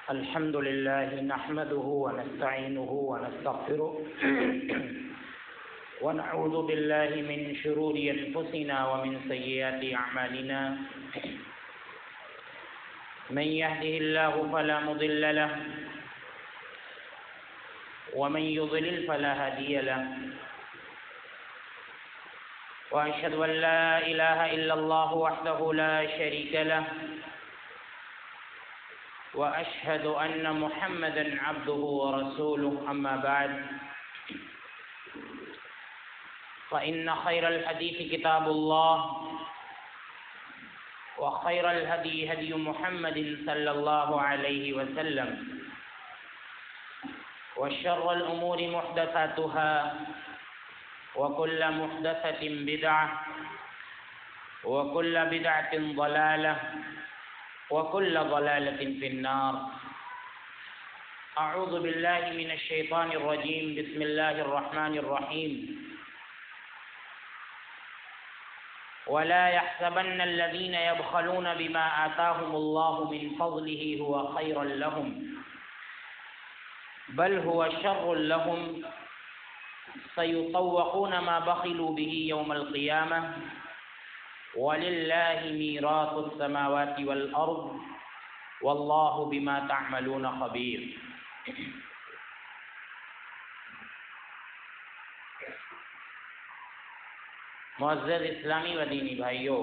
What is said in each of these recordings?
الحمد لله نحمده ونستعينه ونستغفره ونعوذ بالله من شرور أنفسنا ومن سيئات أعمالنا من يهده الله فلا مضل له ومن يضلل فلا هادي له وأشهد أن لا إله إلا الله وحده لا شريك له وأشهد أن محمدا عبده ورسوله أما بعد فإن خير الحديث كتاب الله وخير الهدي هدي محمد صلى الله عليه وسلم وشر الأمور محدثاتها وكل محدثة بدعة وكل بدعة ضلالة وكل ضلالة في النار. أعوذ بالله من الشيطان الرجيم. بسم الله الرحمن الرحيم. ولا يحسبن الذين يبخلون بما آتاهم الله من فضله هو خيرا لهم بل هو شر لهم سيطوقون ما بخلوا به يوم القيامة ولله ميراث السماوات والأرض والله بما تعملون خبير. معزز اسلامی و دینی بھائیوں،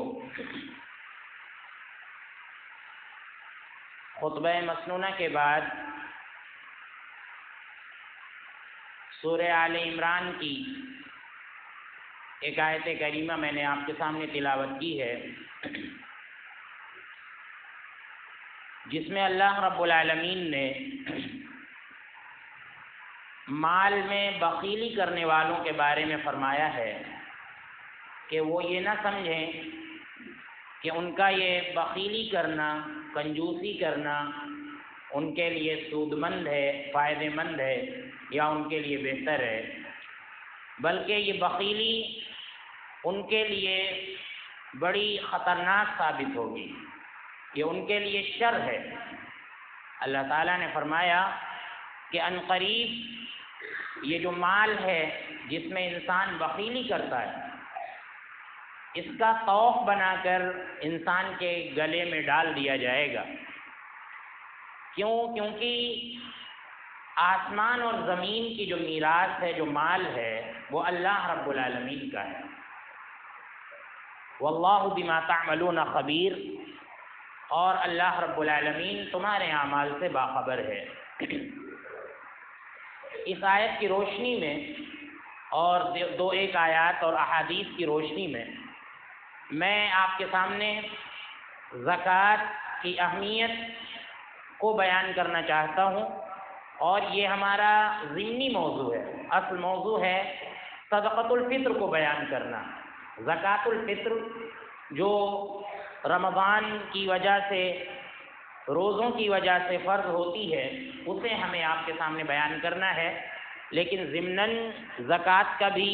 خطبہ مسنونہ کے بعد سورہ آل عمران کی ایک آیت کریمہ میں نے آپ کے سامنے تلاوت کی ہے، جس میں اللہ رب العالمین نے مال میں بخیلی کرنے والوں کے بارے میں فرمایا ہے کہ وہ یہ نہ سمجھیں کہ ان کا یہ بخیلی کرنا، کنجوسی کرنا ان کے لیے سود مند ہے، فائدہ مند ہے یا ان کے لیے بہتر ہے، بلکہ یہ بخیلی ان کے لیے بڑی خطرناک ثابت ہوگی، یہ ان کے لیے شر ہے۔ اللہ تعالیٰ نے فرمایا کہ عنقریب یہ جو مال ہے جس میں انسان بخیلی کرتا ہے، اس کا طوق بنا کر انسان کے گلے میں ڈال دیا جائے گا۔ کیونکہ آسمان اور زمین کی جو میراث ہے، جو مال ہے، وہ اللہ رب العالمین کا ہے۔ واللہ بما تعملون خبیر، اور اللہ رب العالمین تمہارے اعمال سے باخبر ہے۔ اس آیت کی روشنی میں اور دو ایک آیات اور احادیث کی روشنی میں آپ کے سامنے زکوٰۃ کی اہمیت کو بیان کرنا چاہتا ہوں، اور یہ ہمارا ضمنی موضوع ہے۔ اصل موضوع ہے صدقۃ الفطر کو بیان کرنا۔ زکوٰۃ الفطر جو رمضان کی وجہ سے، روزوں کی وجہ سے فرض ہوتی ہے، اسے ہمیں آپ کے سامنے بیان کرنا ہے، لیکن ضمناً زکوٰۃ کا بھی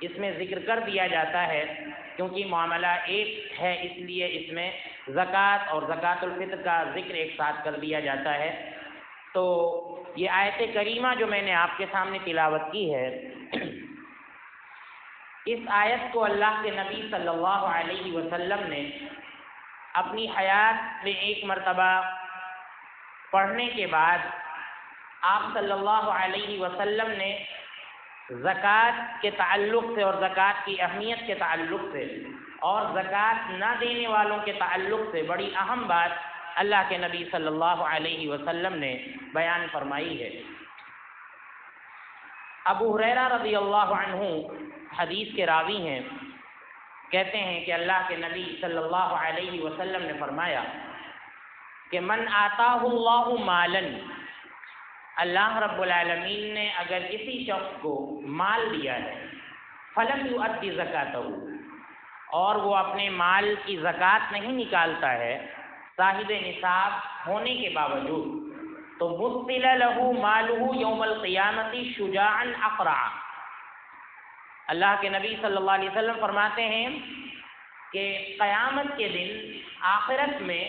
اس میں ذکر کر دیا جاتا ہے، کیونکہ معاملہ ایک ہے، اس لیے اس میں زکوٰۃ اور زکوٰۃ الفطر کا ذکر ایک ساتھ کر دیا جاتا ہے۔ تو یہ آیت کریمہ جو میں نے آپ کے سامنے تلاوت کی ہے، اس آیت کو اللہ کے نبی صلی اللہ علیہ وسلم نے اپنی حیات میں ایک مرتبہ پڑھنے کے بعد آپ صلی اللہ علیہ وسلم نے زکوٰۃ کے تعلق سے اور زکوٰۃ کی اہمیت کے تعلق سے اور زکوٰۃ نہ دینے والوں کے تعلق سے بڑی اہم بات اللہ کے نبی صلی اللہ علیہ وسلم نے بیان فرمائی ہے۔ ابو ہریرہ رضی اللہ عنہ حدیث کے راوی ہیں، کہتے ہیں کہ اللہ کے نبی صلی اللہ علیہ وسلم نے فرمایا کہ من آتاہ اللہ مالاً، اللہ رب العالمین نے اگر کسی شخص کو مال دیا ہے، فلم یؤدی زکاتہ، اور وہ اپنے مال کی زکوٰۃ نہیں نکالتا ہے صاحب نصاب ہونے کے باوجود، تو مثل لہ مالہ یوم القیامت شجاعا اقرعا۔ اللہ کے نبی صلی اللہ علیہ وسلم فرماتے ہیں کہ قیامت کے دن آخرت میں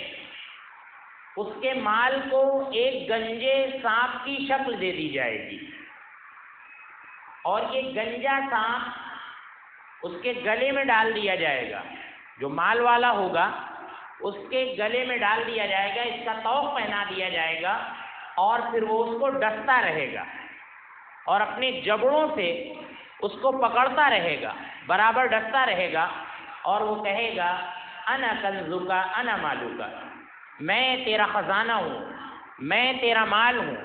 اس کے مال کو ایک گنجے سانپ کی شکل دے دی جائے گی، اور یہ گنجا سانپ اس کے گلے میں ڈال دیا جائے گا، جو مال والا ہوگا اس کے گلے میں ڈال دیا جائے گا، اس کا طوق پہنا دیا جائے گا، اور پھر وہ اس کو ڈستا رہے گا اور اپنے جبڑوں سے اس کو پکڑتا رہے گا، برابر ڈستا رہے گا، اور وہ کہے گا انا کنزکا انا مالوکا، میں تیرا خزانہ ہوں، میں تیرا مال ہوں،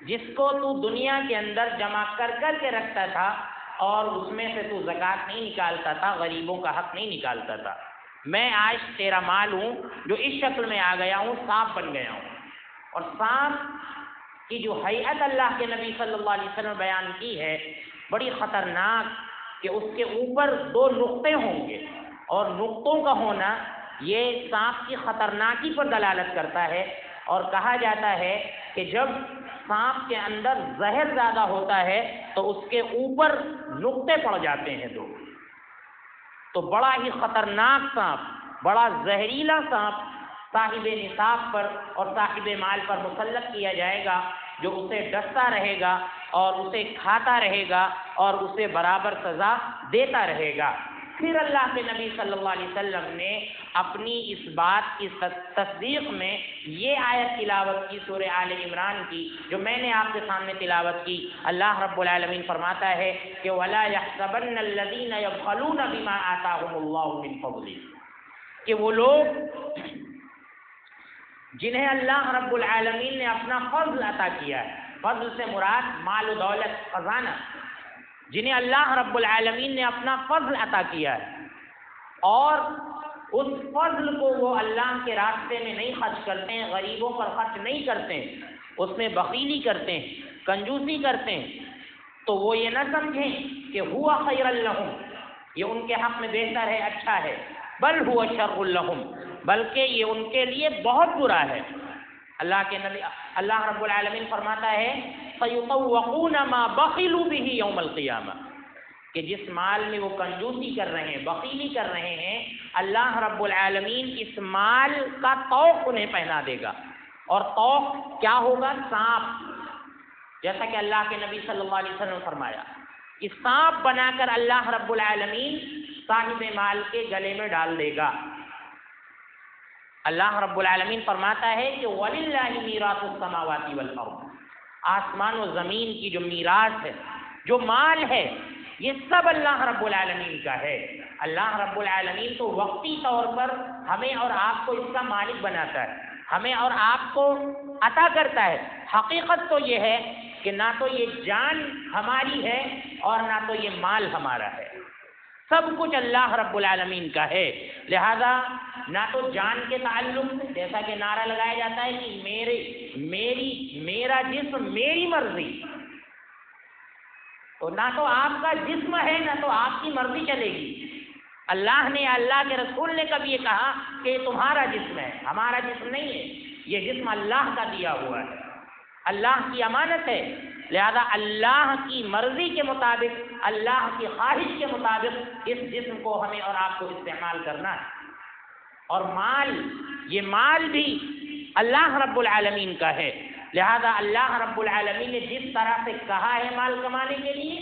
جس کو تو دنیا کے اندر جمع کر کر کے رکھتا تھا اور اس میں سے تو زکوٰۃ نہیں نکالتا تھا، غریبوں کا حق نہیں نکالتا تھا، میں آج تیرا مال ہوں جو اس شکل میں آ گیا ہوں، سانپ بن گیا ہوں۔ اور سانپ کی جو حیت اللہ کے نبی صلی اللہ علیہ وسلم بیان کی ہے، بڑی خطرناک، کہ اس کے اوپر دو نقطے ہوں گے، اور نقطوں کا ہونا یہ سانپ کی خطرناکی پر دلالت کرتا ہے، اور کہا جاتا ہے کہ جب سانپ کے اندر زہر زیادہ ہوتا ہے تو اس کے اوپر نقطے پڑ جاتے ہیں دو، تو بڑا ہی خطرناک سانپ، بڑا زہریلا سانپ صاحب نصاب پر اور صاحب مال پر مسلط کیا جائے گا، جو اسے ڈستا رہے گا اور اسے کھاتا رہے گا اور اسے برابر سزا دیتا رہے گا۔ پھر اللہ کے نبی صلی اللہ علیہ وسلم نے اپنی اس بات کی تصدیق میں یہ آیت تلاوت کی سورہ آل عمران کی، جو میں نے آپ کے سامنے تلاوت کی۔ اللہ رب العالمین فرماتا ہے کہ وَلَا يَحْسَبَنَّ الَّذِينَ يَبْخَلُونَ بِمَا آتَاهُمُ اللَّهُ مِنْ فَضْلِهِ، کہ وہ لوگ جنہیں اللہ رب العالمین نے اپنا فضل عطا کیا ہے، فضل سے مراد مال و دولت، خزانہ، جنہیں اللہ رب العالمین نے اپنا فضل عطا کیا ہے، اور اس فضل کو وہ اللہ کے راستے میں نہیں خرچ کرتے ہیں، غریبوں پر خرچ نہیں کرتے ہیں، اس میں بخیلی کرتے ہیں، کنجوسی کرتے ہیں، تو وہ یہ نہ سمجھیں کہ ہوا خیر لہم، یہ ان کے حق میں بہتر ہے، اچھا ہے، بل هو شر لهم، بلکہ یہ ان کے لیے بہت برا ہے۔ اللہ کے نبی اللہ رب العالمین فرماتا ہے فَيُطَوَّقُونَ مَا بَخِلُوا بِهِ يَوْمَ الْقِيَامَةِ، کہ جس مال میں وہ کنجوسی کر رہے ہیں، بخیلی کر رہے ہیں، اللہ رب العالمین اس مال کا طوق انہیں پہنا دے گا۔ اور طوق کیا ہوگا؟ سانپ، جیسا کہ اللہ کے نبی صلی اللہ علیہ وسلم نے فرمایا، اس سانپ بنا کر اللہ رب العالمین صاحب مال کے گلے میں ڈال دے گا۔ اللہ رب العالمین فرماتا ہے کہ وَلِلَّهِ مِيرَاثُ السَّمَاوَاتِ وَالْأَرْضِ، آسمان و زمین کی جو میراث ہے، جو مال ہے، یہ سب اللہ رب العالمین کا ہے۔ اللہ رب العالمین تو وقتی طور پر ہمیں اور آپ کو اس کا مالک بناتا ہے، ہمیں اور آپ کو عطا کرتا ہے۔ حقیقت تو یہ ہے کہ نہ تو یہ جان ہماری ہے اور نہ تو یہ مال ہمارا ہے، سب کچھ اللہ رب العالمین کا ہے۔ لہذا نہ تو جان کے تعلق سے، جیسا کہ نعرہ لگایا جاتا ہے کہ میرا جسم میری مرضی، تو نہ تو آپ کا جسم ہے نہ تو آپ کی مرضی چلے گی۔ اللہ نے، اللہ کے رسول نے کبھی یہ کہا کہ یہ تمہارا جسم ہے، ہمارا جسم نہیں ہے، یہ جسم اللہ کا دیا ہوا ہے، اللہ کی امانت ہے۔ لہذا اللہ کی مرضی کے مطابق، اللہ کی خواہش کے مطابق اس جسم کو ہمیں اور آپ کو استعمال کرنا ہے۔ اور مال، یہ مال بھی اللہ رب العالمین کا ہے۔ لہذا اللہ رب العالمین نے جس طرح سے کہا ہے مال کمانے کے لیے،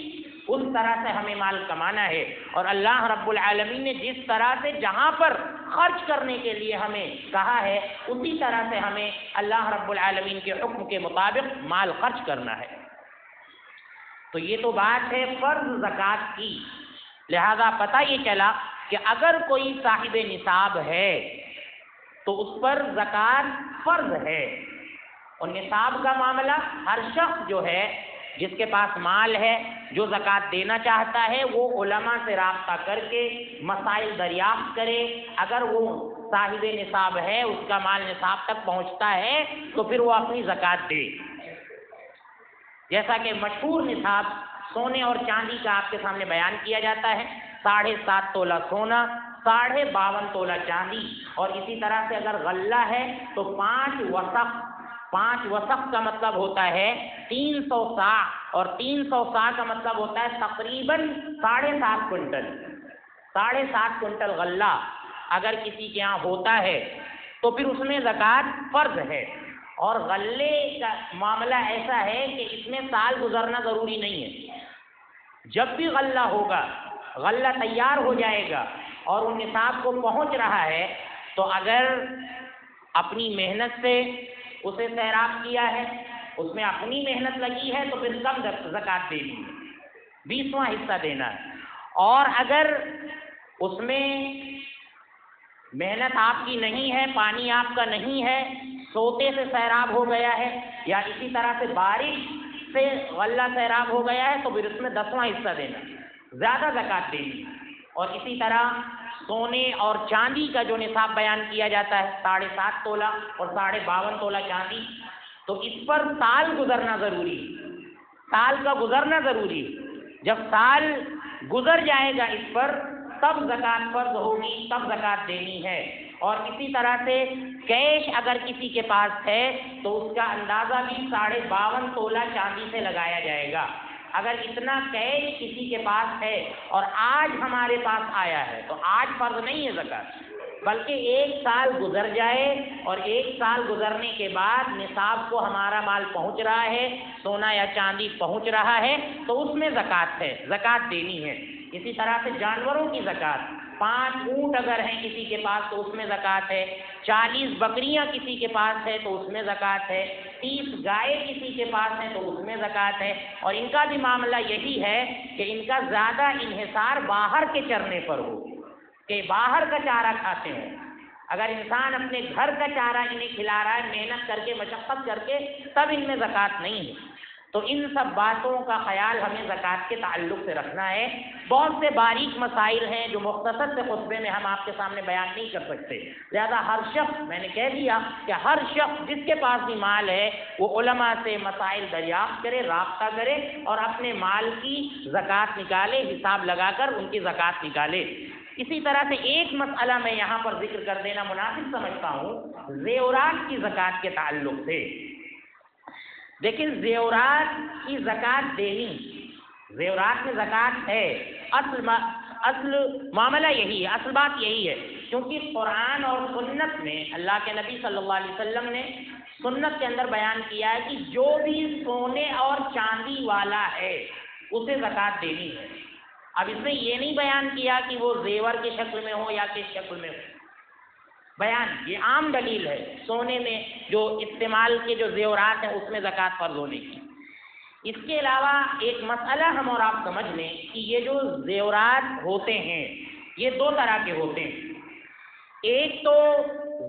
اس طرح سے ہمیں مال کمانا ہے، اور اللہ رب العالمین نے جس طرح سے جہاں پر خرچ کرنے کے لیے ہمیں کہا ہے، اسی طرح سے ہمیں اللہ رب العالمین کے حکم کے مطابق مال خرچ کرنا ہے۔ تو یہ تو بات ہے فرض زکوٰۃ کی۔ لہذا پتہ یہ چلا کہ اگر کوئی صاحب نصاب ہے تو اس پر زکوٰۃ فرض ہے۔ اور نصاب کا معاملہ، ہر شخص جو ہے جس کے پاس مال ہے، جو زکوٰۃ دینا چاہتا ہے، وہ علماء سے رابطہ کر کے مسائل دریافت کرے۔ اگر وہ صاحب نصاب ہے، اس کا مال نصاب تک پہنچتا ہے، تو پھر وہ اپنی زکوٰۃ دے۔ جیسا کہ مشہور نصاب سونے اور چاندی کا آپ کے سامنے بیان کیا جاتا ہے، 7.5 تولہ سونا، 52.5 تولہ چاندی، اور اسی طرح سے اگر غلہ ہے تو 5 وسق۔ 5 وسق کا مطلب ہوتا ہے 300 صاع، اور 300 صاع کا مطلب ہوتا ہے تقریباً 7.5 کوئنٹل۔ 7.5 کوئنٹل غلہ اگر کسی کے یہاں ہوتا ہے تو پھر اس میں زکوٰۃ فرض ہے۔ اور غلے کا معاملہ ایسا ہے کہ اس میں سال گزرنا ضروری نہیں ہے۔ جب بھی غلہ ہوگا، غلہ تیار ہو جائے گا اور وہ نصاب کو پہنچ رہا ہے، تو اگر اپنی محنت سے اسے سیراب کیا ہے، اس میں اپنی محنت لگی ہے، تو پھر کم زکوٰۃ دینی ہے، 20واں حصہ دینا ہے۔ اور اگر اس میں محنت آپ کی نہیں ہے، پانی آپ کا نہیں ہے، سوتے سے سیراب ہو گیا ہے، یا اسی طرح سے بارش سے غلہ سیراب ہو گیا ہے، تو پھر اس میں 10واں حصہ دینا، زیادہ زکوٰۃ دینی۔ اور اسی طرح سونے اور چاندی کا جو نصاب بیان کیا جاتا ہے، 7.5 تولہ اور 52.5 تولہ چاندی، تو اس پر سال گزرنا ضروری ہے، سال کا گزرنا ضروری ہے۔ جب سال گزر جائے گا اس پر، تب زکوٰۃ فرض ہوگی، تب زکوٰۃ دینی ہے۔ اور اسی طرح سے کیش اگر کسی کے پاس ہے تو اس کا اندازہ بھی 52.5 تولہ چاندی سے لگایا جائے گا۔ اگر اتنا کیش کسی کے پاس ہے اور آج ہمارے پاس آیا ہے تو آج فرض نہیں ہے زکوٰۃ، بلکہ 1 سال گزر جائے، اور 1 سال گزرنے کے بعد نصاب کو ہمارا مال پہنچ رہا ہے، سونا یا چاندی پہنچ رہا ہے، تو اس میں زکوٰۃ ہے، زکوٰۃ دینی ہے۔ اسی طرح سے جانوروں کی زکوٰۃ، 5 اونٹ اگر ہیں کسی کے پاس تو اس میں زکوٰۃ ہے، 40 بکریاں کسی کے پاس ہے تو اس میں زکوٰۃ ہے، 30 گائے کسی کے پاس ہے تو اس میں زکوٰۃ ہے۔ اور ان کا بھی معاملہ یہی ہے کہ ان کا زیادہ انحصار باہر کے چرنے پر ہو، کہ باہر کا چارہ کھاتے ہیں۔ اگر انسان اپنے گھر کا چارہ انہیں کھلا رہا ہے، محنت کر کے، مشقت کر کے، تب ان میں زکوٰۃ نہیں ہے۔ تو ان سب باتوں کا خیال ہمیں زکوٰۃ کے تعلق سے رکھنا ہے۔ بہت سے باریک مسائل ہیں جو مختصر سے خطبے میں ہم آپ کے سامنے بیان نہیں کر سکتے، لہذا ہر شخص، میں نے کہہ دیا کہ ہر شخص جس کے پاس بھی مال ہے وہ علماء سے مسائل دریافت کرے، رابطہ کرے اور اپنے مال کی زکوٰۃ نکالے، حساب لگا کر ان کی زکوٰۃ نکالے۔ اسی طرح سے ایک مسئلہ میں یہاں پر ذکر کر دینا مناسب سمجھتا ہوں زیورات کی زکوٰۃ کے تعلق سے۔ لیکن زیورات کی زکوٰۃ دینی، زیورات میں زکوٰۃ ہے، اصل معاملہ یہی ہے، اصل بات یہی ہے، کیونکہ قرآن اور سنت میں اللہ کے نبی صلی اللہ علیہ وسلم نے سنت کے اندر بیان کیا ہے کہ جو بھی سونے اور چاندی والا ہے اسے زکوٰۃ دینی ہے۔ اب اس نے یہ نہیں بیان کیا کہ وہ زیور کی شکل میں ہو یا کس شکل میں ہو، بیان یہ عام دلیل ہے سونے میں جو استعمال کے جو زیورات ہیں اس میں زکوٰۃ فرض ہونے کی۔ اس کے علاوہ ایک مسئلہ ہم اور آپ سمجھ لیں کہ یہ جو زیورات ہوتے ہیں یہ دو طرح کے ہوتے ہیں۔ ایک تو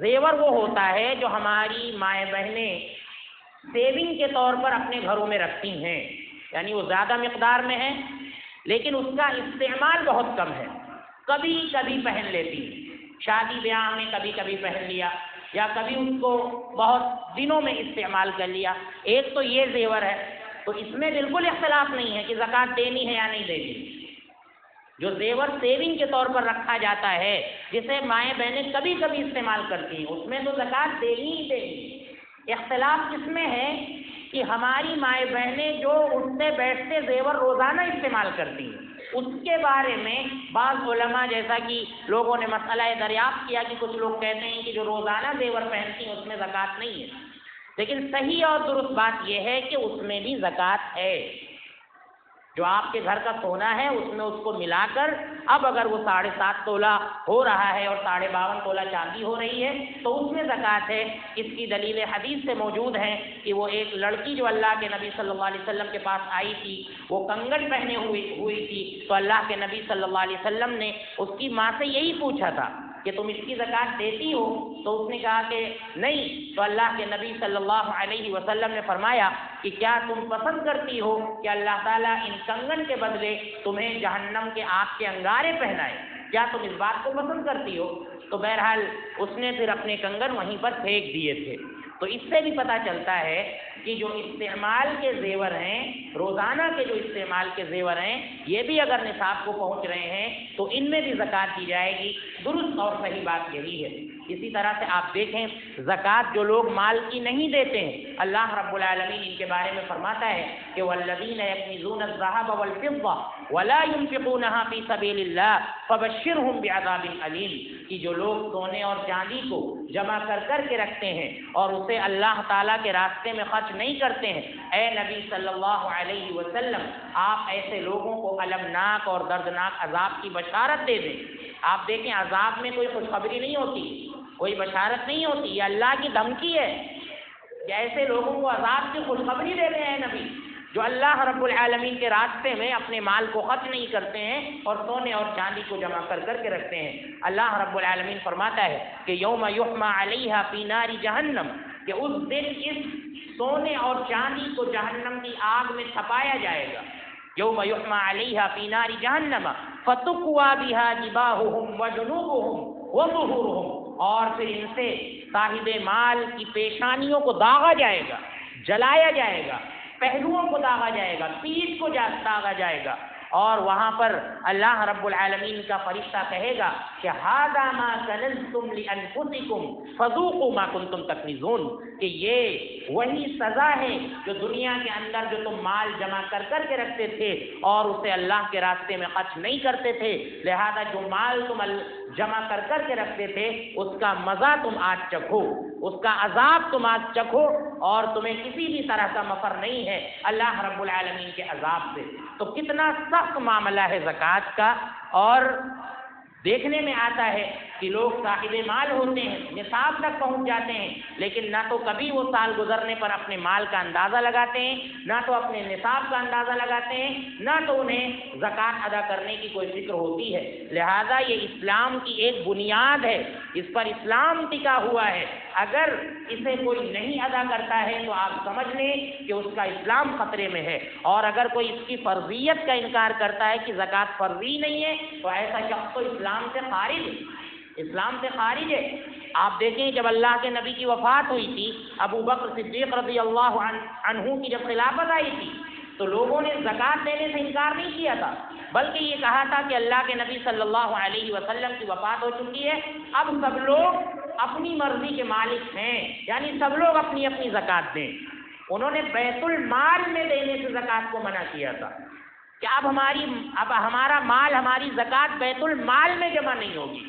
زیور وہ ہوتا ہے جو ہماری مائیں بہنیں سیونگ کے طور پر اپنے گھروں میں رکھتی ہیں، یعنی وہ زیادہ مقدار میں ہے لیکن اس کا استعمال بہت کم ہے، کبھی کبھی پہن لیتی ہیں، شادی بیاہ میں کبھی کبھی پہن لیا یا کبھی اس کو بہت دنوں میں استعمال کر لیا۔ ایک تو یہ زیور ہے، تو اس میں بالکل اختلاف نہیں ہے کہ زکوٰۃ دینی ہے یا نہیں دینی۔ جو زیور سیونگ کے طور پر رکھا جاتا ہے جسے مائیں بہنیں کبھی کبھی استعمال کرتی ہیں اس میں تو زکوٰۃ دینی ہی دینی۔ اختلاف اس میں ہے کہ ہماری مائیں بہنیں جو اٹھتے بیٹھتے زیور روزانہ استعمال کرتی ہیں اس کے بارے میں بعض علماء، جیسا کہ لوگوں نے مسئلہ دریافت کیا کہ کچھ لوگ کہتے ہیں کہ جو روزانہ زیور پہنتی ہیں اس میں زکوٰۃ نہیں ہے، لیکن صحیح اور درست بات یہ ہے کہ اس میں بھی زکوٰۃ ہے۔ جو آپ کے گھر کا سونا ہے اس میں اس کو ملا کر اب اگر وہ 7.5 تولہ ہو رہا ہے اور 52.5 تولہ چاندی ہو رہی ہے تو اس میں زکوٰۃ ہے۔ اس کی دلیل حدیث سے موجود ہے کہ وہ ایک لڑکی جو اللہ کے نبی صلی اللہ علیہ وسلم کے پاس آئی تھی وہ کنگن پہنے ہوئی تھی، تو اللہ کے نبی صلی اللہ علیہ وسلم نے اس کی ماں سے یہی پوچھا تھا کہ تم اس کی زکوٰۃ دیتی ہو، تو اس نے کہا کہ نہیں، تو اللہ کے نبی صلی اللہ علیہ وسلم نے فرمایا کہ کیا تم پسند کرتی ہو کہ اللہ تعالیٰ ان کنگن کے بدلے تمہیں جہنم کے آگ کے انگارے پہنائے؟ کیا تم اس بات کو پسند کرتی ہو؟ تو بہرحال اس نے پھر اپنے کنگن وہیں پر پھینک دیے تھے۔ تو اس سے بھی پتہ چلتا ہے کہ جو استعمال کے زیور ہیں، روزانہ کے جو استعمال کے زیور ہیں، یہ بھی اگر نصاب کو پہنچ رہے ہیں تو ان میں بھی زکوٰۃ دی جائے گی۔ درست اور صحیح بات یہی ہے۔ اسی طرح سے آپ دیکھیں زکوٰۃ جو لوگ مال کی نہیں دیتے ہیں، اللہ رب العالمین ان کے بارے میں فرماتا ہے کہ والذین یکنزون الذھب والفضة ولا ينفقونها فی سبیل اللہ فبشرهم بعذاب علیم، کہ جو لوگ سونے اور چاندی کو جمع کر کے رکھتے ہیں اور اسے اللہ تعالیٰ کے راستے میں خرچ نہیں کرتے ہیں، اے نبی صلی اللہ علیہ وسلم آپ ایسے لوگوں کو المناک اور دردناک عذاب کی بشارت دے دیں۔ آپ دیکھیں عذاب میں کوئی خوشخبری نہیں ہوتی، کوئی بشارت نہیں ہوتی، یہ اللہ کی دھمکی ہے کہ ایسے لوگوں کو عذاب کی خوشخبری دے رہے ہیں نبی جو اللہ رب العالمین کے راستے میں اپنے مال کو خرچ نہیں کرتے ہیں اور سونے اور چاندی کو جمع کر کے رکھتے ہیں۔ اللہ رب العالمین فرماتا ہے کہ یوم یحمى علیہا فی نار جہنم، کہ اس دن اس سونے اور چاندی کو جہنم کی آگ میں چھپایا جائے گا۔ یوم یحمى علیہا فی نار جہنم فتکوی بہا جباہہم وجنوبہم وظہورہم، اور پھر ان سے صاحب مال کی پیشانیوں کو داغا جائے گا، جلایا جائے گا، پہلوؤں کو داغا جائے گا، پیٹھ کو داغا جائے گا، اور وہاں پر اللہ رب العالمین کا فرشتہ کہے گا کہ ھذا ما کنزتم لانفسکم فذوقوا ما کنتم تکنزون، کہ یہ وہی سزا ہے جو دنیا کے اندر جو تم مال جمع کر کے رکھتے تھے اور اسے اللہ کے راستے میں خرچ نہیں کرتے تھے، لہذا جو مال تم جمع کر کے رکھتے تھے اس کا مزہ تم آج چکھو، اس کا عذاب تم آج چکھو، اور تمہیں کسی بھی طرح کا مفر نہیں ہے اللہ رب العالمین کے عذاب سے۔ تو کتنا سخت معاملہ ہے زکوٰۃ کا، اور دیکھنے میں آتا ہے کہ لوگ صاحب مال ہوتے ہیں، نصاب تک پہنچ جاتے ہیں، لیکن نہ تو کبھی وہ سال گزرنے پر اپنے مال کا اندازہ لگاتے ہیں، نہ تو اپنے نصاب کا اندازہ لگاتے ہیں، نہ تو انہیں زکوٰۃ ادا کرنے کی کوئی فکر ہوتی ہے۔ لہذا یہ اسلام کی ایک بنیاد ہے، اس پر اسلام ٹکا ہوا ہے۔ اگر اسے کوئی نہیں ادا کرتا ہے تو آپ سمجھ لیں کہ اس کا اسلام خطرے میں ہے، اور اگر کوئی اس کی فرضیت کا انکار کرتا ہے کہ زکوٰۃ فرضی نہیں ہے تو ایسا شخص تو اسلام سے خارج ہے، اسلام سے خارج ہے۔ آپ دیکھیں جب اللہ کے نبی کی وفات ہوئی تھی، ابو بکر صدیق رضی اللہ عنہ کی جب خلافت آئی تھی تو لوگوں نے زکوٰۃ دینے سے انکار نہیں کیا تھا، بلکہ یہ کہا تھا کہ اللہ کے نبی صلی اللہ علیہ وسلم کی وفات ہو چکی ہے، اب سب لوگ اپنی مرضی کے مالک ہیں، یعنی سب لوگ اپنی اپنی زکوٰۃ دیں۔ انہوں نے بیت المال میں دینے سے زکوٰۃ کو منع کیا تھا کہ اب ہمارا مال، ہماری زکوٰۃ بیت المال میں جمع نہیں ہوگی۔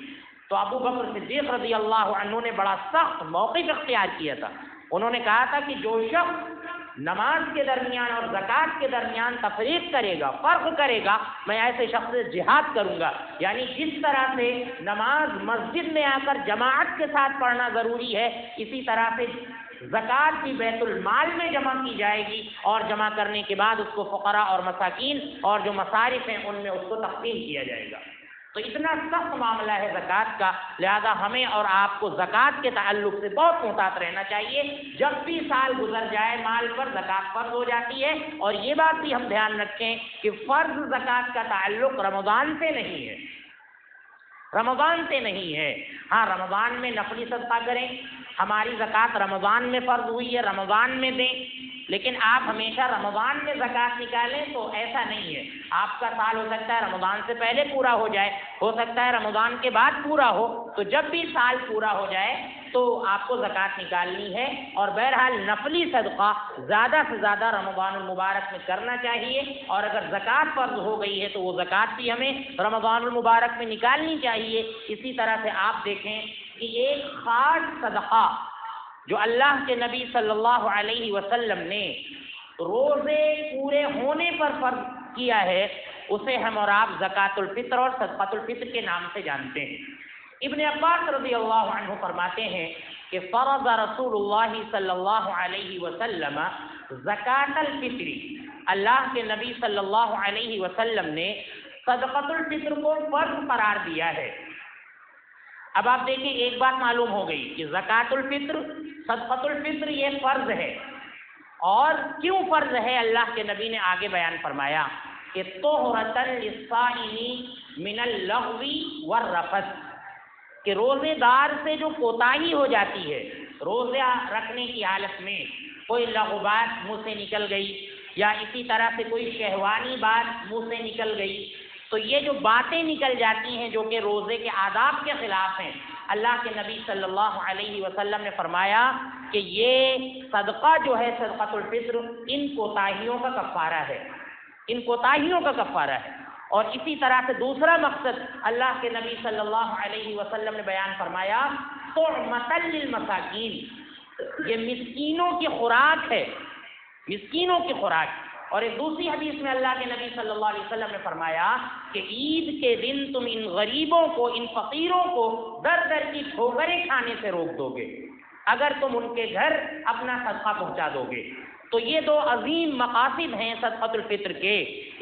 تو ابو بکر صدیق رضی اللہ عنہ نے بڑا سخت موقف اختیار کیا تھا۔ انہوں نے کہا تھا کہ جو شخص نماز کے درمیان اور زکوٰۃ کے درمیان تفریق کرے گا، فرق کرے گا، میں ایسے شخص سے جہاد کروں گا۔ یعنی جس طرح سے نماز مسجد میں آ کر جماعت کے ساتھ پڑھنا ضروری ہے، اسی طرح سے زکوٰۃ بھی بیت المال میں جمع کی جائے گی، اور جمع کرنے کے بعد اس کو فقراء اور مساکین اور جو مصارف ہیں ان میں اس کو تقسیم کیا جائے گا۔ تو اتنا سخت معاملہ ہے زکوٰۃ کا، لہذا ہمیں اور آپ کو زکوٰۃ کے تعلق سے بہت محتاط رہنا چاہیے۔ جب بھی سال گزر جائے مال پر زکوٰۃ فرض ہو جاتی ہے، اور یہ بات بھی ہم دھیان رکھیں کہ فرض زکوٰۃ کا تعلق رمضان سے نہیں ہے، رمضان سے نہیں ہے۔ ہاں رمضان میں نفلی صدقہ کریں، ہماری زکوٰۃ رمضان میں فرض ہوئی ہے، رمضان میں دیں، لیکن آپ ہمیشہ رمضان میں زکوٰۃ نکالیں تو ایسا نہیں ہے۔ آپ کا سال ہو سکتا ہے رمضان سے پہلے پورا ہو جائے، ہو سکتا ہے رمضان کے بعد پورا ہو، تو جب بھی سال پورا ہو جائے تو آپ کو زکوٰۃ نکالنی ہے۔ اور بہرحال نفلی صدقہ زیادہ سے زیادہ رمضان المبارک میں کرنا چاہیے، اور اگر زکوٰۃ فرض ہو گئی ہے تو وہ زکوٰۃ بھی ہمیں رمضان المبارک میں نکالنی چاہیے۔ اسی طرح سے آپ دیکھیں کہ ایک خاص صدقہ جو اللہ کے نبی صلی اللہ علیہ وسلم نے روزے پورے ہونے پر فرض کیا ہے، اسے ہم اور آپ زکوٰۃ الفطر اور صدقۃ الفطر کے نام سے جانتے ہیں۔ ابن عباس رضی اللہ عنہ فرماتے ہیں کہ فرض رسول اللہ صلی اللہ علیہ وسلم زکوٰۃ الفطر، اللہ کے نبی صلی اللہ علیہ وسلم نے صدقۃ الفطر کو فرض قرار دیا ہے۔ اب آپ دیکھیں ایک بات معلوم ہو گئی کہ زکوٰۃ الفطر، صدقۃ الفطر یہ فرض ہے، اور کیوں فرض ہے اللہ کے نبی نے آگے بیان فرمایا کہ طہرۃ للصائم من اللغو والرفث، کہ روزے دار سے جو کوتاہی ہو جاتی ہے روزہ رکھنے کی حالت میں، کوئی لغو بات منہ سے نکل گئی یا اسی طرح سے کوئی شہوانی بات منہ سے نکل گئی، تو یہ جو باتیں نکل جاتی ہیں جو کہ روزے کے آداب کے خلاف ہیں، اللہ کے نبی صلی اللہ علیہ وسلم نے فرمایا کہ یہ صدقہ جو ہے صدقۃ الفطر ان کوتاہیوں کا کفارہ ہے، ان کوتاہیوں کا کفارہ ہے۔ اور اسی طرح سے دوسرا مقصد اللہ کے نبی صلی اللہ علیہ وسلم نے بیان فرمایا طعمۃ للمساکین، یہ مسکینوں کی خوراک ہے، مسکینوں کی خوراک۔ اور ایک دوسری حدیث میں اللہ کے نبی صلی اللہ علیہ وسلم نے فرمایا کہ عید کے دن تم ان غریبوں کو، ان فقیروں کو در در کی ٹھوکریں کھانے سے روک دو گے اگر تم ان کے گھر اپنا صدقہ پہنچا دو گے۔ تو یہ دو عظیم مقاصد ہیں صدقۃ الفطر کے،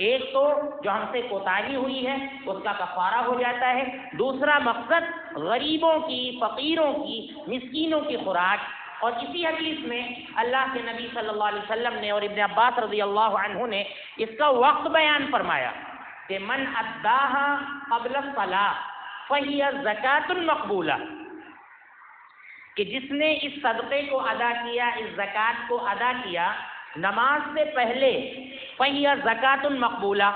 ایک تو جو ہم سے کوتاہی ہوئی ہے اس کا کفارہ ہو جاتا ہے، دوسرا مقصد غریبوں کی، فقیروں کی، مسکینوں کی خوراک۔ اور اسی حدیث میں اللہ کے نبی صلی اللہ علیہ وسلم نے اور ابن عباس رضی اللہ عنہ نے اس کا وقت بیان فرمایا کہ من اداہا قبل الصلاۃ فہی زکوٰۃ مقبولہ، کہ جس نے اس صدقے کو ادا کیا، اس زکوٰۃ کو ادا کیا نماز سے پہلے، فہی زکوٰۃ مقبولہ،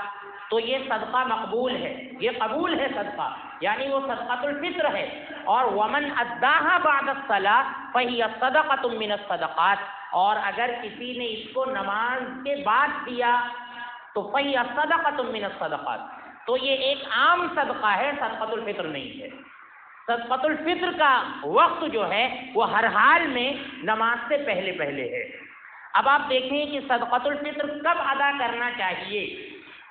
تو یہ صدقہ مقبول ہے، یہ قبول ہے صدقہ، یعنی وہ صدقۃ الفطر ہے۔ اور ومن اداہا بعد الصلاۃ فہی صدقۃ من الصدقات، اور اگر کسی نے اس کو نماز کے بعد دیا تو فہی صدقۃ من الصدقات، تو یہ ایک عام صدقہ ہے، صدقۃ الفطر نہیں ہے۔ صدقۃ الفطر کا وقت جو ہے وہ ہر حال میں نماز سے پہلے پہلے ہے۔ اب آپ دیکھیں کہ صدقۃ الفطر کب ادا کرنا چاہیے،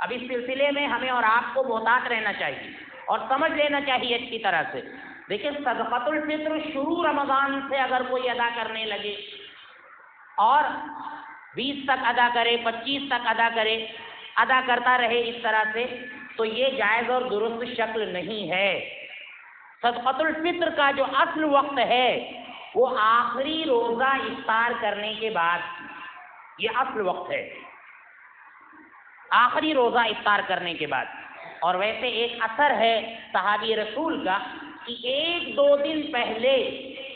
اب اس سلسلے میں ہمیں اور آپ کو محتاط رہنا چاہیے۔ اور سمجھ لینا چاہیے اچھی طرح سے. دیکھیں صدقۃ الفطر شروع رمضان سے اگر کوئی ادا کرنے لگے اور 20 تک ادا کرے، 25 تک ادا کرے، ادا کرتا رہے اس طرح سے، تو یہ جائز اور درست شکل نہیں ہے. صدقۃ الفطر کا جو اصل وقت ہے وہ آخری روزہ افطار کرنے کے بعد، یہ اصل وقت ہے، آخری روزہ افطار کرنے کے بعد. اور ویسے ایک اثر ہے صحابی رسول کا کہ 1-2 دن پہلے،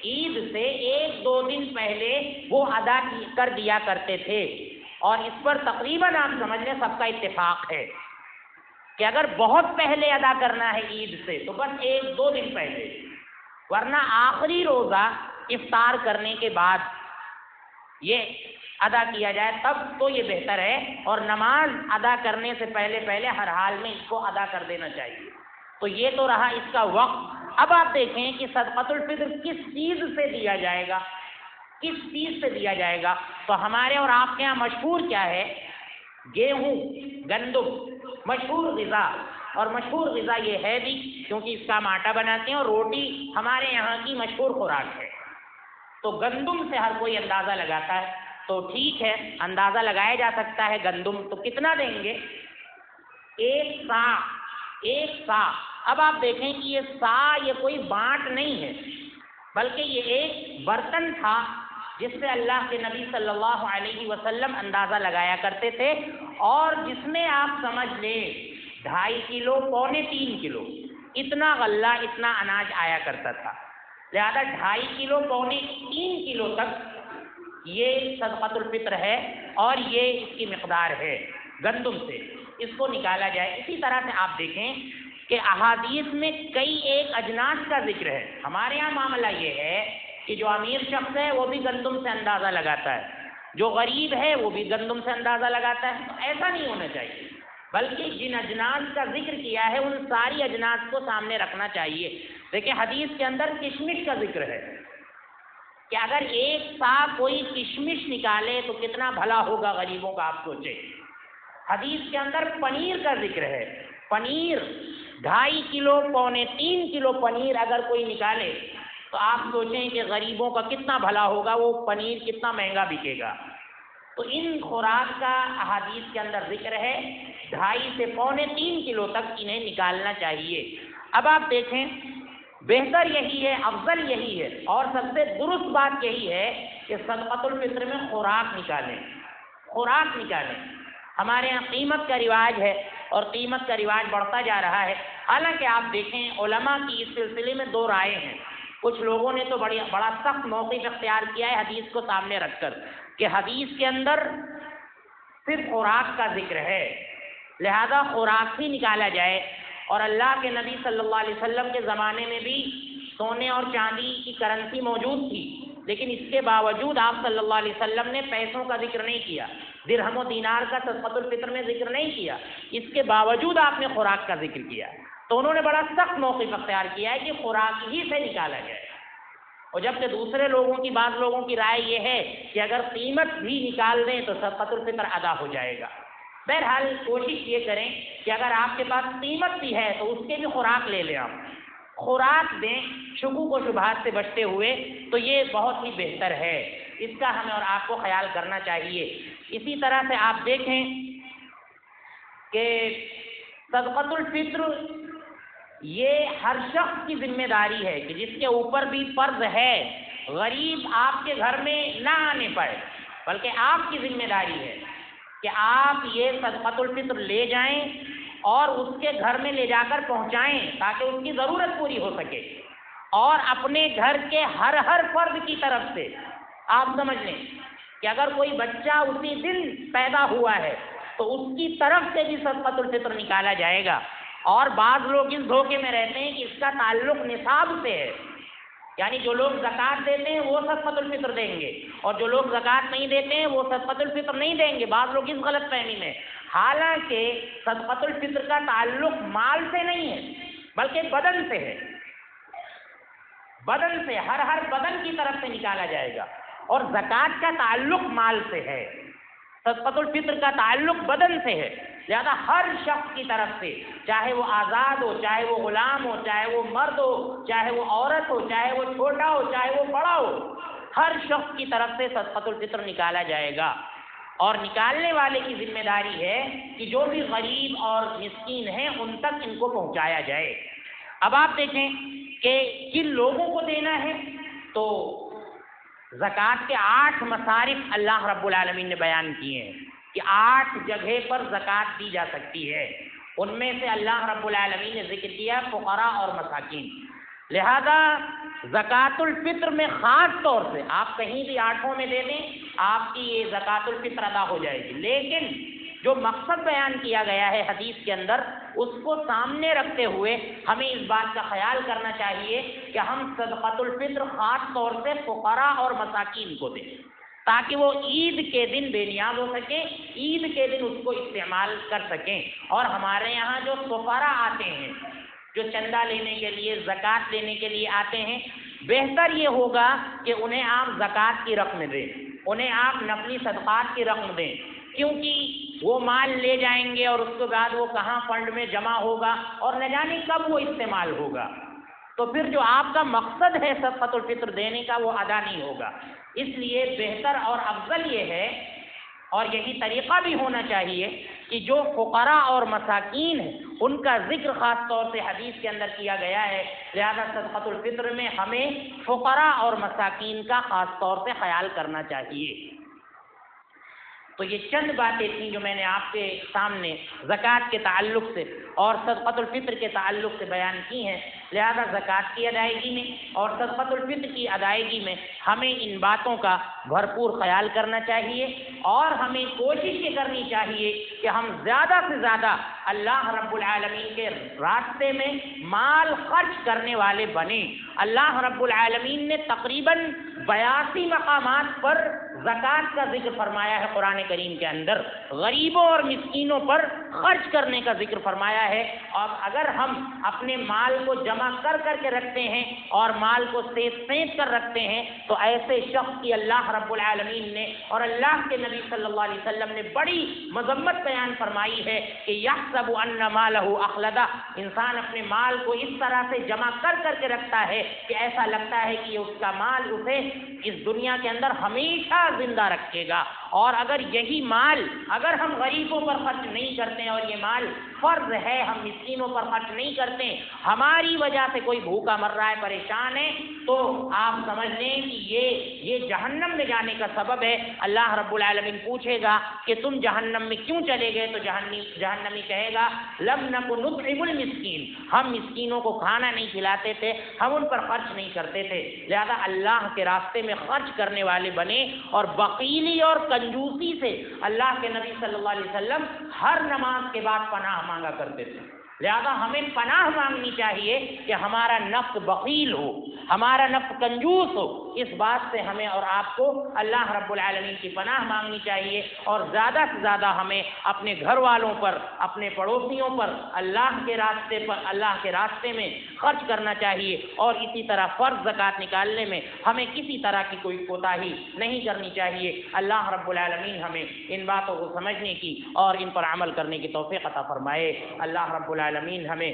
عید سے 1-2 دن پہلے وہ ادا کر دیا کرتے تھے. اور اس پر تقریباً آپ سمجھ لیں سب کا اتفاق ہے کہ اگر بہت پہلے ادا کرنا ہے عید سے تو بس 1-2 دن پہلے، ورنہ آخری روزہ افطار کرنے کے بعد یہ ادا کیا جائے تب تو یہ بہتر ہے. اور نماز ادا کرنے سے پہلے ہر حال میں اس کو ادا کر دینا چاہیے. تو یہ تو رہا اس کا وقت. اب آپ دیکھیں کہ صدقۃ الفطر کس چیز سے دیا جائے گا، کس چیز سے دیا جائے گا. تو ہمارے اور آپ کے یہاں مشہور کیا ہے؟ گیہوں، گندم مشہور غذا. اور مشہور غذا یہ ہے بھی کیونکہ اس کا ہم آٹا بناتے ہیں اور روٹی ہمارے یہاں کی مشہور خوراک ہے. تو گندم سے ہر کوئی اندازہ لگاتا ہے، تو ٹھیک ہے اندازہ لگایا جا سکتا ہے. گندم تو کتنا دیں گے؟ 1 سا. 1 سا. اب آپ دیکھیں کہ یہ سا یہ کوئی بانٹ نہیں ہے، بلکہ یہ ایک برتن تھا جس سے اللہ کے نبی صلی اللہ علیہ وسلم اندازہ لگایا کرتے تھے، اور جس میں آپ سمجھ لیں 2.5 کلو، 2.25 کلو اتنا غلہ، اتنا اناج آیا کرتا تھا. لہذا 2.5 کلو، 2.25 کلو تک یہ صدقۃ الفطر ہے اور یہ اس کی مقدار ہے گندم سے. اس کو نکالا جائے. اسی طرح سے آپ دیکھیں کہ احادیث میں کئی ایک اجناس کا ذکر ہے. ہمارے یہاں معاملہ یہ ہے کہ جو امیر شخص ہے وہ بھی گندم سے اندازہ لگاتا ہے، جو غریب ہے وہ بھی گندم سے اندازہ لگاتا ہے. تو ایسا نہیں ہونا چاہیے، بلکہ جن اجناس کا ذکر کیا ہے ان ساری اجناس کو سامنے رکھنا چاہیے. دیکھیں حدیث کے اندر کشمش کا ذکر ہے کہ اگر 1 سا کوئی کشمش نکالے تو کتنا بھلا ہوگا غریبوں کا، آپ سوچیں. حدیث کے اندر پنیر کا ذکر ہے. پنیر 2.5 کلو، 2.25 کلو پنیر اگر کوئی نکالے تو آپ سوچیں کہ غریبوں کا کتنا بھلا ہوگا، وہ پنیر کتنا مہنگا بکے گا. تو ان خوراک کا احادیث کے اندر ذکر ہے. 2.5 سے 2.25 کلو تک انہیں نکالنا چاہیے. اب آپ دیکھیں بہتر یہی ہے، افضل یہی ہے اور سب سے درست بات یہی ہے کہ صدقۃ الفطر میں خوراک نکالیں، خوراک نکالیں. ہمارے یہاں قیمت کا رواج ہے اور قیمت کا رواج بڑھتا جا رہا ہے. حالانکہ آپ دیکھیں علماء کی اس سلسلے میں 2 رائے ہیں. کچھ لوگوں نے تو بڑا سخت موقف اختیار کیا ہے حدیث کو سامنے رکھ کر کہ حدیث کے اندر صرف خوراک کا ذکر ہے، لہذا خوراک ہی نکالا جائے. اور اللہ کے نبی صلی اللہ علیہ وسلم کے زمانے میں بھی سونے اور چاندی کی کرنسی موجود تھی، لیکن اس کے باوجود آپ صلی اللہ علیہ وسلم نے پیسوں کا ذکر نہیں کیا، درہم و دینار کا صدقۃ الفطر میں ذکر نہیں کیا. اس کے باوجود آپ نے خوراک کا ذکر کیا. تو انہوں نے بڑا سخت موقف اختیار کیا ہے کہ خوراک ہی سے نکالا جائے. اور جبکہ دوسرے لوگوں کی، بعض لوگوں کی رائے یہ ہے کہ اگر قیمت بھی نکال دیں تو صدقۃ الفطر ادا ہو جائے گا. بہرحال کوشش یہ کریں کہ اگر آپ کے پاس قیمت بھی ہے تو اس کے بھی خوراک لے لیں، آپ خوراک دیں شکوک و شبہات سے بچتے ہوئے، تو یہ بہت ہی بہتر ہے. اس کا ہمیں اور آپ کو خیال کرنا چاہیے. اسی طرح سے آپ دیکھیں کہ صدقۃ الفطر یہ ہر شخص کی ذمہ داری ہے کہ جس کے اوپر بھی فرض ہے غریب آپ کے گھر میں نہ آنے پائے، بلکہ آپ کی ذمہ داری ہے کہ آپ یہ صدقۃ الفطر لے جائیں اور اس کے گھر میں لے جا کر پہنچائیں تاکہ اس کی ضرورت پوری ہو سکے. اور اپنے گھر کے ہر فرد کی طرف سے آپ سمجھ لیں کہ اگر کوئی بچہ اسی دن پیدا ہوا ہے تو اس کی طرف سے بھی صدقۃ الفطر نکالا جائے گا. اور بعض لوگ اس دھوکے میں رہتے ہیں کہ اس کا تعلق نصاب سے ہے، یعنی جو لوگ زکوٰۃ دیتے ہیں وہ صدقۃ الفطر دیں گے اور جو لوگ زکوٰۃ نہیں دیتے ہیں وہ صدقۃ الفطر نہیں دیں گے. بعض لوگ اس غلط فہمی میں. حالانکہ صدقۃ الفطر کا تعلق مال سے نہیں ہے بلکہ بدن سے ہے. بدن سے ہر بدن کی طرف سے نکالا جائے گا. اور زکوٰۃ کا تعلق مال سے ہے، صدقۃ الفطر کا تعلق بدن سے ہے. لہذا ہر شخص کی طرف سے، چاہے وہ آزاد ہو، چاہے وہ غلام ہو، چاہے وہ مرد ہو، چاہے وہ عورت ہو، چاہے وہ چھوٹا ہو، چاہے وہ بڑا ہو، ہر شخص کی طرف سے صدقۃ الفطر نکالا جائے گا۔ اور نکالنے والے کی ذمہ داری ہے کہ جو بھی غریب اور مسکین ہیں ان تک ان کو پہنچایا جائے۔ اب آپ دیکھیں کہ کن لوگوں کو دینا ہے، تو زکوٰۃ کے 8 مصارف اللہ رب العالمین نے بیان کیے ہیں کہ 8 جگہ پر زکوٰۃ دی جا سکتی ہے۔ ان میں سے اللہ رب العالمین نے ذکر کیا فقراء اور مساکین۔ لہذا زکوٰۃ الفطر میں خاص طور سے آپ کہیں بھی 8 میں دے دیں، آپ کی یہ زکوٰۃ الفطر ادا ہو جائے گی، لیکن جو مقصد بیان کیا گیا ہے حدیث کے اندر، اس کو سامنے رکھتے ہوئے ہمیں اس بات کا خیال کرنا چاہیے کہ ہم صدقۃ الفطر خاص طور سے فقراء اور مساکین کو دیں، تاکہ وہ عید کے دن بے نیاز ہو سکیں، عید کے دن اس کو استعمال کر سکیں۔ اور ہمارے یہاں جو فقراء آتے ہیں، جو چندہ لینے کے لیے، زکوٰۃ لینے کے لیے آتے ہیں، بہتر یہ ہوگا کہ انہیں آپ زکوٰۃ کی رقم دیں، انہیں آپ نفلی صدقات کی رقم دیں، کیونکہ وہ مال لے جائیں گے اور اس کے بعد وہ کہاں فنڈ میں جمع ہوگا اور نہ جانے کب وہ استعمال ہوگا، تو پھر جو آپ کا مقصد ہے صدقۃ الفطر دینے کا وہ ادا نہیں ہوگا۔ اس لیے بہتر اور افضل یہ ہے، اور یہی طریقہ بھی ہونا چاہیے، کہ جو فقراء اور مساکین ہیں ان کا ذکر خاص طور سے حدیث کے اندر کیا گیا ہے، لہذا صدقۃ الفطر میں ہمیں فقراء اور مساکین کا خاص طور سے خیال کرنا چاہیے۔ تو یہ چند باتیں تھیں جو میں نے آپ کے سامنے زکوٰۃ کے تعلق سے اور صدقۃ الفطر کے تعلق سے بیان کی ہیں۔ لہذا زکوٰۃ کی ادائیگی میں اور صدقۃ الفطر کی ادائیگی میں ہمیں ان باتوں کا بھرپور خیال کرنا چاہیے، اور ہمیں کوشش یہ کرنی چاہیے کہ ہم زیادہ سے زیادہ اللہ رب العالمین کے راستے میں مال خرچ کرنے والے بنیں۔ اللہ رب العالمین نے تقریباً 82 مقامات پر زکوٰۃ کا ذکر فرمایا ہے قرآن کریم کے اندر، غریبوں اور مسکینوں پر خرچ کرنے کا ذکر فرمایا ہے۔ اور اگر ہم اپنے مال کو جمع کر کے رکھتے ہیں اور مال کو سینت کر رکھتے ہیں، تو ایسے شخص کی اللہ رب العالمین نے اور اللہ کے نبی صلی اللہ علیہ وسلم نے بڑی مذمت بیان فرمائی ہے کہ یحسب ان مالہ اخلدہ، انسان اپنے مال کو اس طرح سے جمع کر کے رکھتا ہے کہ ایسا لگتا ہے کہ اس کا مال اسے اس دنیا کے اندر ہمیشہ زندہ رکھے گا۔ اور اگر یہی مال اگر ہم غریبوں پر خرچ نہیں کرتے اور یہ مال فرض ہے ہم مسکینوں پر خرچ نہیں کرتے، ہماری وجہ سے کوئی بھوکا مر رہا ہے، پریشان ہے، تو آپ سمجھ لیں کہ یہ جہنم میں جانے کا سبب ہے۔ اللہ رب العالمین پوچھے گا کہ تم جہنم میں کیوں چلے گئے، تو جہنمی کہے گا لم نک نطعم المسکین، ہم مسکینوں کو کھانا نہیں کھلاتے تھے، ہم ان پر خرچ نہیں کرتے تھے۔ لہذا اللہ کے راستے میں خرچ کرنے والے بنے، اور بخیلی اور کنجوسی سے اللہ کے نبی صلی اللہ علیہ وسلم ہر نماز کے بعد پناہ مانگا کرتے تھے۔ لہذا ہمیں پناہ مانگنی چاہیے کہ ہمارا نفس بخیل ہو، ہمارا نفس کنجوس ہو، اس بات سے ہمیں اور آپ کو اللہ رب العالمین کی پناہ مانگنی چاہیے، اور زیادہ سے زیادہ ہمیں اپنے گھر والوں پر، اپنے پڑوسیوں پر اللہ کے راستے میں خرچ کرنا چاہیے، اور اسی طرح فرض زکوٰۃ نکالنے میں ہمیں کسی طرح کی کوئی کوتاہی نہیں کرنی چاہیے۔ اللہ رب العالمین ہمیں ان باتوں کو سمجھنے کی اور ان پر عمل کرنے کی توفیق عطا فرمائے۔ اللہ رب العالمین ہمیں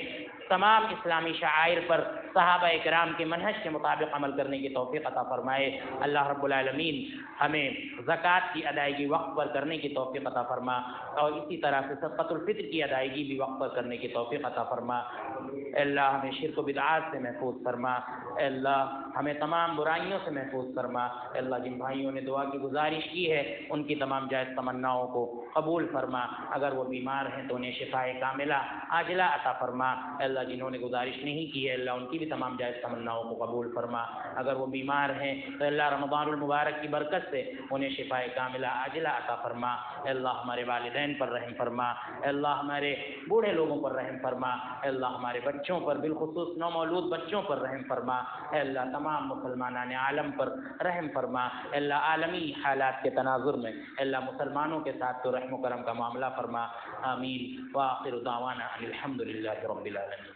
تمام اسلامی شعائر پر صحابہ کرام کے منہج کے مطابق عمل کرنے کی توفیق عطا فرمائے۔ اللہ رب العالمین ہمیں زکوٰۃ کی ادائیگی وقت پر کرنے کی توفیق عطا فرما، اور اسی طرح سے صدقۃ الفطر کی ادائیگی بھی وقت پر کرنے کی توفیق عطا فرما۔ اے اللہ ہمیں شرک و بدعات سے محفوظ فرما، اے اللہ ہمیں تمام برائیوں سے محفوظ فرما۔ اے اللہ جن بھائیوں نے دعا کی گزارش کی ہے ان کی تمام جائز تمناؤں کو قبول فرما، اگر وہ بیمار ہیں تو انہیں شفائے کاملہ عاجلہ عطا فرما۔ اے اللہ جنہوں نے گزارش نہیں کی ہے اللہ ان کی بھی تمام جائز تمناؤں کو قبول فرما، اگر وہ بیمار ہیں تو اللہ رمضان المبارک کی برکت سے انہیں شفائے کاملہ عاجلہ عطا فرما۔ اے اللہ ہمارے والدین پر رحم فرما، اے اللہ ہمارے بوڑھے لوگوں پر رحم فرما، اے اللہ ہمارے بچوں پر، بالخصوص نومولود بچوں پر رحم فرما، اے اللہ تمام مسلمانان عالم پر رحم فرما۔ اے اللہ عالمی حالات کے تناظر میں اے اللہ مسلمانوں کے ساتھ تو رحم و کرم کا معاملہ فرما۔ آمین۔ وآخر دعوانا ان الحمد للہ رب العالمین۔